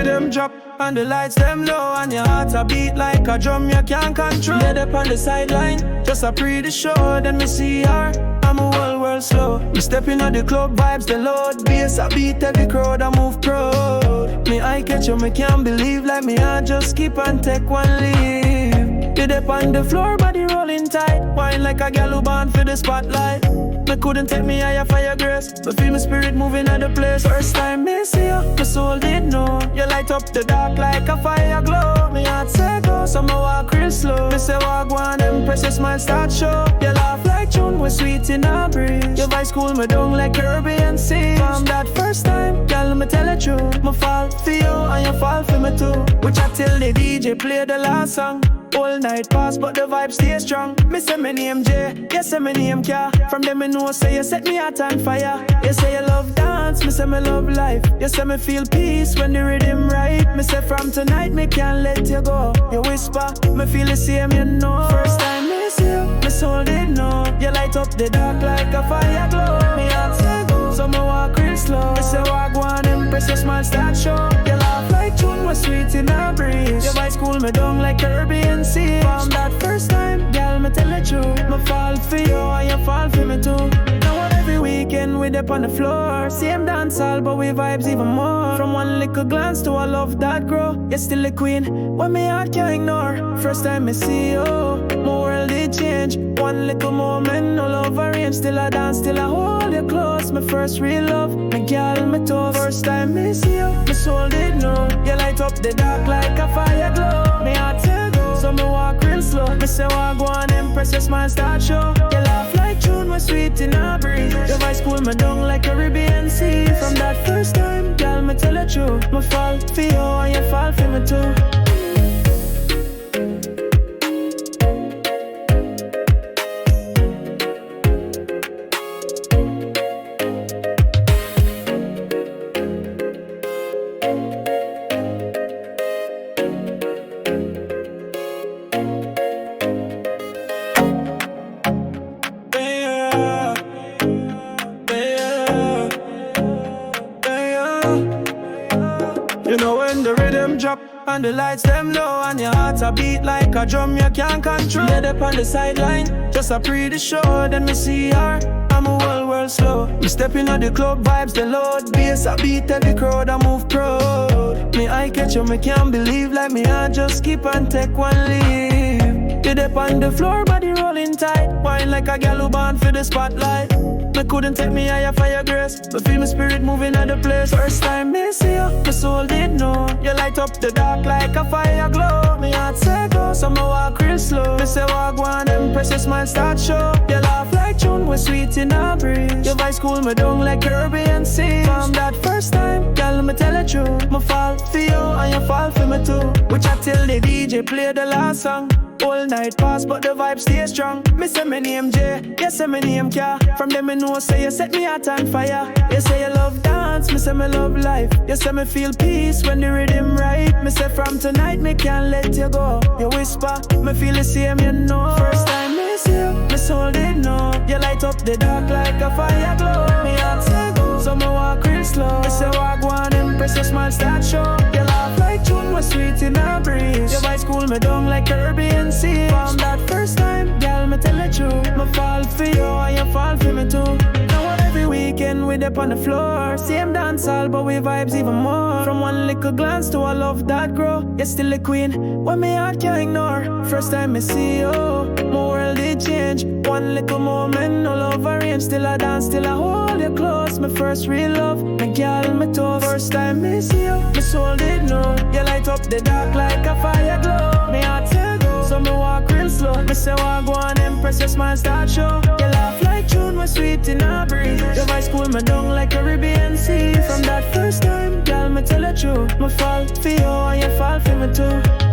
rhythm drop and the lights them low, and your heart a beat like a drum you can't control. Head up on the sideline, just a pre the show, then me see her. I'm a whole world slow. Me stepping on the club vibes, the load bass I beat every crowd, I move proud. Me eye catch you, me can't believe like me I just keep and take one leave. Get up on the floor, body rolling tight, wine like a gal who born for the spotlight. Me couldn't take me higher for your grace, but feel my spirit moving at the place. First time me see you, my soul did know. You light up the dark like a fire glow. Me heart say go, so me walk real slow. Me say walk one, and precious smile start show. You laugh like June, we're sweet in a breeze. Your voice cool me down like Caribbean sea. From that first time, girl, me tell the truth. Me fall for you, and you fall for me too. We chat till the DJ play the last song. All night pass, but the vibe stay strong. Me say my name J, you say my name K. From them me know say you set me heart on fire. You say you love dance, me say me love life. You say me feel peace when the rhythm right. Me say from tonight me can't let you go. You whisper, me feel the same, you know. First time me see you, my soul did know. You light up the dark like a fire glow. Me heart say go, so me walk real slow. Me say walk one, and press your smile start show. You laugh like June, was sweet in a breeze. Your voice cool me down like Caribbean sea. From that first time, girl, me tell the truth. Me fall for you, and you fall for me too. Now on every weekend we up on the floor. Same dance hall, but we vibes even more. From one little glance to a love that grow. You're still a queen, when me heart can't ignore. First time me see you, my world did change. One little moment, no love arrange. Still I dance, still I hold you close. My first real love, my girl, my toe. First time me see you, my soul did know. You light up the dark like a fire glow. Me heart say go, so me walk real slow. Me say walk one, and press your smile start show. You laugh like June, was sweet in a breeze. Your voice cool me down like Caribbean sea. From that first time, girl, me tell the truth. Me fall for you, and you fall for me too. You know when the rhythm drop and the lights them low, and your heart a beat like a drum you can't control. Head up on the sideline, just a pre the show, then me see her. I'm a whole world slow. Me stepping on the club vibes, the load bass I beat every crowd, I move proud. Me eye catch you, me can't believe like me I just keep and take one leave. Get up on the floor, body rolling tight, wine like a gal who born for the spotlight. Me couldn't take me higher for your grace, but feel my spirit moving at the place. First time me see you, my soul did know. You light up the dark like a fire glow. Me heart say go, so me walk real slow. Me say walk one, and press your smile start show. You laugh like June, was sweet in a breeze. Your voice cool me down like Caribbean sea. From that first time, girl, me tell the truth. Me fall for you, and you fall for me too. We chat till the DJ play the last song. All night pass, but the vibe stay strong. Me say my name J, you say my name K. From them me know say you set me heart on fire. You say you love dance, me say me love life. You say me feel peace when the rhythm right. Me say from tonight me can't let you go. You whisper, me feel the same, you know. First time me see you, my soul did know. You light up the dark like a fire glow. Me heart say go, so me walk real slow. Me say walk one, and press your smile start show. You laugh like June, was sweet in a breeze. Your voice cool me down like Caribbean sea. From that first time, girl, me tell the truth. Me fall for you, and you fall for me too. Now on every weekend we up on the floor. Same dance hall, but we vibes even more. From one little glance to a love that grow. You're still a queen, when me heart can't ignore. First time me see you, my world did change. One little moment, no love arrange. Still I dance, still I hold you close. My first real love, my girl, my toe. First time me see you, my soul did know. You light up the dark like a fire glow. Me heart say go, so me walk real slow. Me say walk one, and press your smile start show. You laugh like June, was sweet in a breeze. Your voice cool me down like Caribbean sea. From that first time, girl, me tell the truth. Me fall for you, and you fall for me too.